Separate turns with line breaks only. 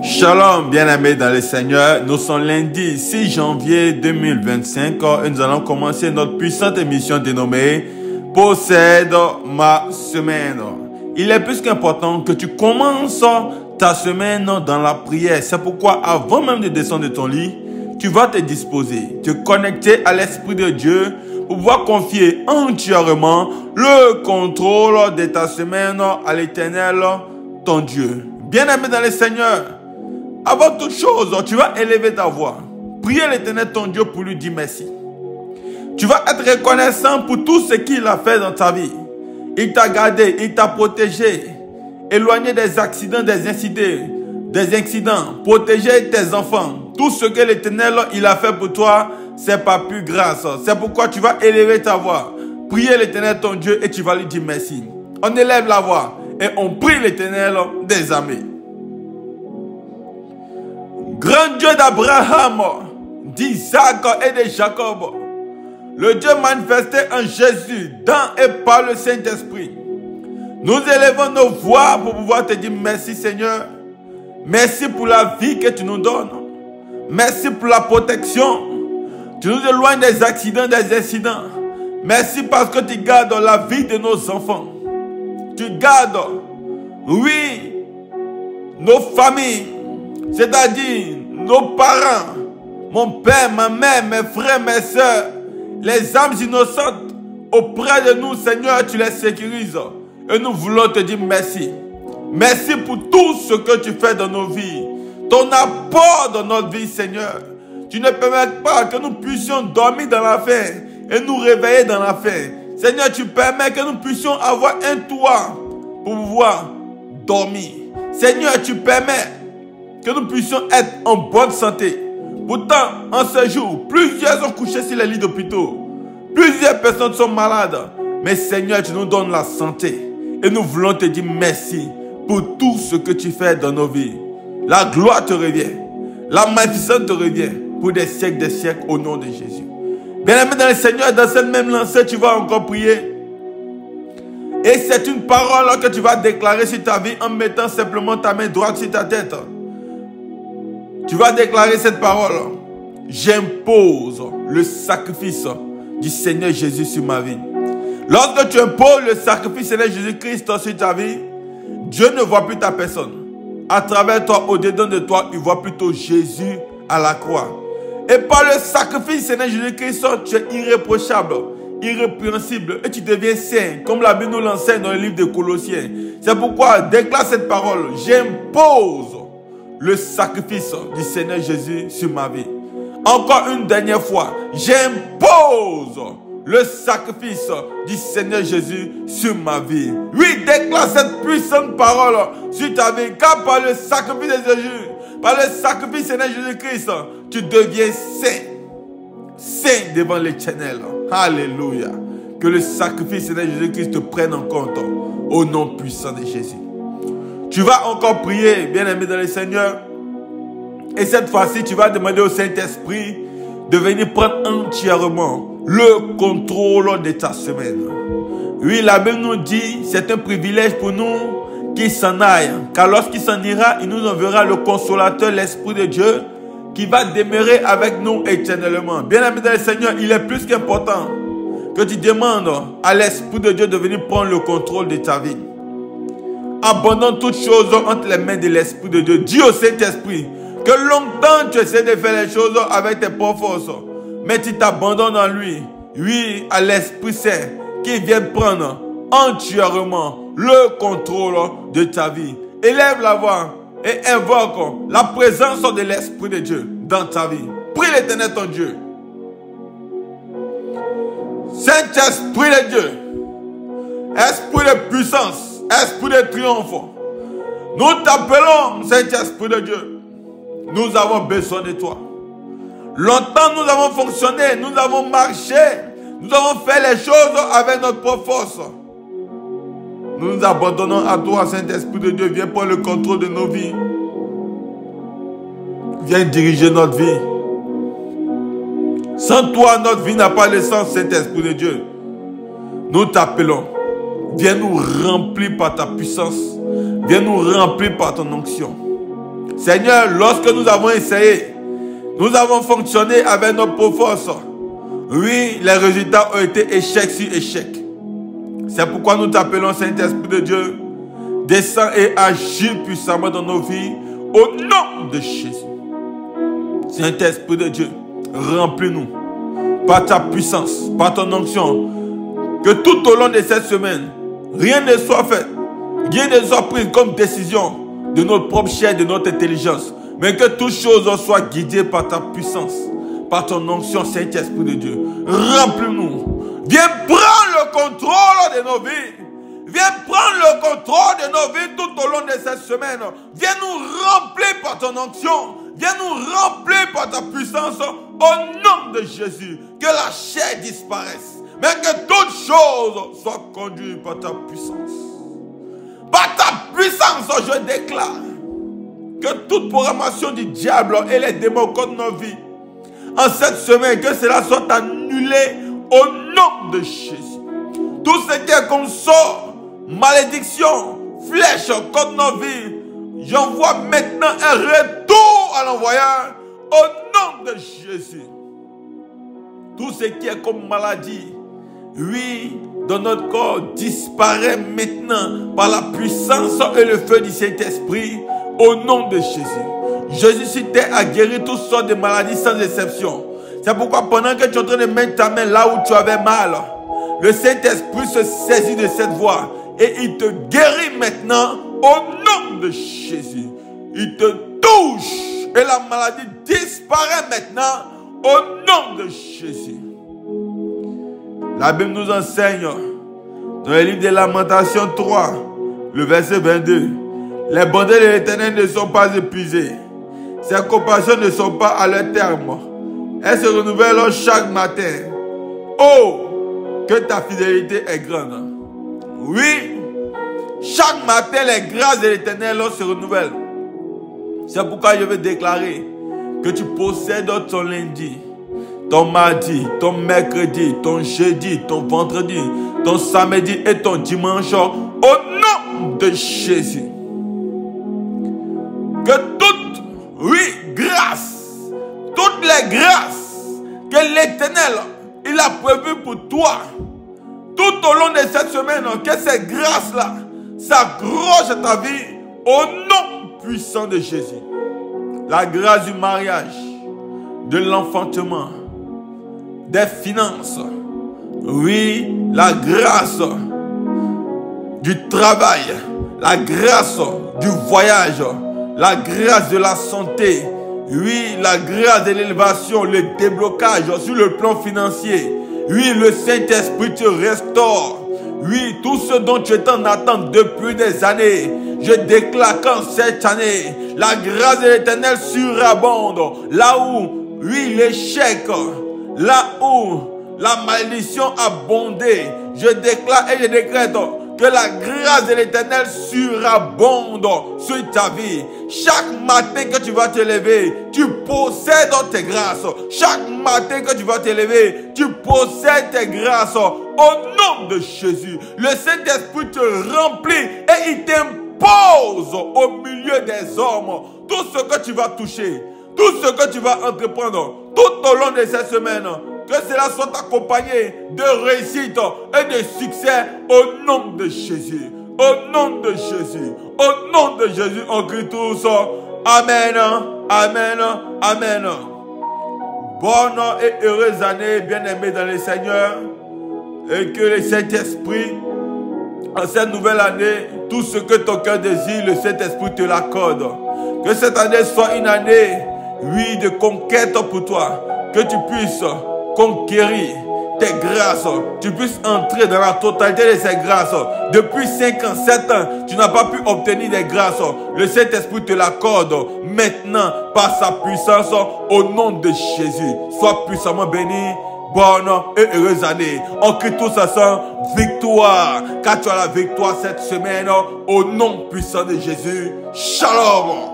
Shalom, bien-aimés dans le Seigneur. Nous sommes lundi 6 janvier 2025 et nous allons commencer notre puissante émission dénommée « Possède ma semaine ». Il est plus qu'important que tu commences ta semaine dans la prière. C'est pourquoi avant même de descendre de ton lit, tu vas te disposer, te connecter à l'Esprit de Dieu pour pouvoir confier entièrement le contrôle de ta semaine à l'Éternel, ton Dieu. Bien-aimé dans le Seigneur, avant toute chose, tu vas élever ta voix. Prier l'Éternel, ton Dieu, pour lui dire merci. Tu vas être reconnaissant pour tout ce qu'il a fait dans ta vie. Il t'a gardé, il t'a protégé, éloigné des accidents, des incidents, protégé tes enfants. Tout ce que l'Éternel il a fait pour toi, c'est pas plus grâce. C'est pourquoi tu vas élever ta voix. Prier l'Éternel, ton Dieu, et tu vas lui dire merci. On élève la voix et on prie l'Éternel des armées. Grand Dieu d'Abraham, d'Isaac et de Jacob, le Dieu manifesté en Jésus, dans et par le Saint-Esprit, nous élevons nos voix pour pouvoir te dire merci Seigneur. Merci pour la vie que tu nous donnes. Merci pour la protection. Tu nous éloignes des accidents, des incidents. Merci parce que tu gardes la vie de nos enfants. Tu gardes, oui, nos familles. C'est-à-dire nos parents, mon père, ma mère, mes frères, mes soeurs, les âmes innocentes auprès de nous, Seigneur, tu les sécurises. Et nous voulons te dire merci. Merci pour tout ce que tu fais dans nos vies. Ton apport dans notre vie, Seigneur. Tu ne permets pas que nous puissions dormir dans la faim et nous réveiller dans la faim. Seigneur, tu permets que nous puissions avoir un toit pour pouvoir dormir. Seigneur, tu permets que nous puissions être en bonne santé. Pourtant, en ce jour, plusieurs sont couchés sur les lits d'hôpitaux. Plusieurs personnes sont malades. Mais Seigneur, tu nous donnes la santé. Et nous voulons te dire merci pour tout ce que tu fais dans nos vies. La gloire te revient. La magnificence te revient pour des siècles au nom de Jésus. Bien-aimé dans le Seigneur, dans cette même lancée, tu vas encore prier. Et c'est une parole que tu vas déclarer sur ta vie en mettant simplement ta main droite sur ta tête. Tu vas déclarer cette parole. J'impose le sacrifice du Seigneur Jésus sur ma vie. Lorsque tu imposes le sacrifice du Seigneur Jésus-Christ sur ta vie, Dieu ne voit plus ta personne. À travers toi, au-dedans de toi, il voit plutôt Jésus à la croix. Et par le sacrifice du Seigneur Jésus-Christ, tu es irréprochable, irrépréhensible et tu deviens saint, comme la Bible nous l'enseigne dans le livre de Colossiens. C'est pourquoi déclare cette parole. J'impose le sacrifice du Seigneur Jésus sur ma vie. Encore une dernière fois, j'impose le sacrifice du Seigneur Jésus sur ma vie. Oui, déclare cette puissante parole sur ta vie, car par le sacrifice de Jésus, par le sacrifice du Seigneur Jésus-Christ, tu deviens saint. Saint devant l'Éternel. Alléluia. Que le sacrifice du Seigneur Jésus-Christ te prenne en compte au nom puissant de Jésus. Tu vas encore prier, bien-aimé dans le Seigneur. Et cette fois-ci, tu vas demander au Saint-Esprit de venir prendre entièrement le contrôle de ta semaine. Oui, la Bible nous dit, c'est un privilège pour nous qu'il s'en aille. Car lorsqu'il s'en ira, il nous enverra le consolateur, l'Esprit de Dieu, qui va demeurer avec nous éternellement. Bien-aimé dans le Seigneur, il est plus qu'important que tu demandes à l'Esprit de Dieu de venir prendre le contrôle de ta vie. Abandonne toutes choses entre les mains de l'Esprit de Dieu. Dis au Saint-Esprit que longtemps tu essaies de faire les choses avec tes propres forces, mais tu t'abandonnes en lui. Oui, à l'Esprit Saint qui vient prendre entièrement le contrôle de ta vie. Élève la voix et invoque la présence de l'Esprit de Dieu dans ta vie. Prie l'Éternel ton Dieu. Saint-Esprit de Dieu, Esprit de puissance, Esprit de triomphe, nous t'appelons, Saint-Esprit de Dieu. Nous avons besoin de toi. Longtemps nous avons fonctionné, nous avons marché, nous avons fait les choses avec notre propre force. Nous nous abandonnons à toi, Saint-Esprit de Dieu. Viens prendre le contrôle de nos vies. Viens diriger notre vie. Sans toi, notre vie n'a pas de sens, Saint-Esprit de Dieu. Nous t'appelons. Viens nous remplir par ta puissance. Viens nous remplir par ton onction. Seigneur, lorsque nous avons essayé, nous avons fonctionné avec nos propres forces. Oui, les résultats ont été échec sur échec. C'est pourquoi nous t'appelons Saint-Esprit de Dieu. Descends et agis puissamment dans nos vies au nom de Jésus. Saint-Esprit de Dieu, remplis-nous par ta puissance, par ton onction. Que tout au long de cette semaine, rien ne soit fait, rien ne soit pris comme décision de notre propre chair, de notre intelligence, mais que toutes choses soient guidées par ta puissance, par ton onction, Saint-Esprit de Dieu. Remplis-nous. Viens prendre le contrôle de nos vies. Viens prendre le contrôle de nos vies tout au long de cette semaine. Viens nous remplir par ton onction. Viens nous remplir par ta puissance au nom de Jésus. Que la chair disparaisse, mais que toutes choses soient conduites par ta puissance. Par ta puissance, je déclare que toute programmation du diable et les démons contre nos vies, en cette semaine, que cela soit annulé au nom de Jésus. Tout ce qui est comme sort, malédiction, flèche contre nos vies, j'envoie maintenant un retour à l'envoyeur au nom de Jésus. Tout ce qui est comme maladie, oui, dans notre corps, disparaît maintenant par la puissance et le feu du Saint-Esprit au nom de Jésus. Jésus s'était à guérir toutes sortes de maladies sans exception. C'est pourquoi pendant que tu es en train de mettre ta main là où tu avais mal, le Saint-Esprit se saisit de cette voie et il te guérit maintenant au nom de Jésus. Il te touche et la maladie disparaît maintenant au nom de Jésus. La Bible nous enseigne dans le livre des Lamentations 3, le verset 22. Les bontés de l'Éternel ne sont pas épuisées. Ses compassions ne sont pas à leur terme. Elles se renouvellent chaque matin. Oh, que ta fidélité est grande. Oui, chaque matin, les grâces de l'Éternel se renouvellent. C'est pourquoi je veux déclarer que tu possèdes ton lundi, ton mardi, ton mercredi, ton jeudi, ton vendredi, ton samedi et ton dimanche au nom de Jésus. Que toute, oui, grâce, toutes les grâces que l'Éternel, il a prévues pour toi, tout au long de cette semaine, que ces grâces-là s'accrochent à ta vie au nom puissant de Jésus. La grâce du mariage, de l'enfantement, des finances, oui, la grâce du travail, la grâce du voyage, la grâce de la santé, oui, la grâce de l'élévation, le déblocage sur le plan financier, oui, le Saint-Esprit te restaure. Oui, tout ce dont tu es en attente depuis des années, je déclare qu'en cette année, la grâce de l'Éternel surabonde. Là où, oui, l'échec, là où la malédiction abondait, je déclare et je décrète que la grâce de l'Éternel surabonde sur ta vie. Chaque matin que tu vas te lever, tu possèdes tes grâces. Chaque matin que tu vas te lever, tu possèdes tes grâces. Au nom de Jésus, le Saint-Esprit te remplit et il t'impose au milieu des hommes tout ce que tu vas toucher, tout ce que tu vas entreprendre tout au long de cette semaine. Que cela soit accompagné de réussite et de succès au nom de Jésus. Au nom de Jésus. Au nom de Jésus, on crie tous. Amen. Amen. Amen. Bonne et heureuse année, bien-aimés dans le Seigneur. Et que le Saint-Esprit, en cette nouvelle année, tout ce que ton cœur désire, le Saint-Esprit te l'accorde. Que cette année soit une année, oui, de conquête pour toi. Que tu puisses conquérir tes grâces, tu puisses entrer dans la totalité de ces grâces. Depuis 5 ans, 7 ans, tu n'as pas pu obtenir des grâces. Le Saint-Esprit te l'accorde maintenant par sa puissance au nom de Jésus. Sois puissamment béni. Bonne et heureuse année. On crie tous ensemble victoire. Car tu as la victoire cette semaine au nom puissant de Jésus. Shalom.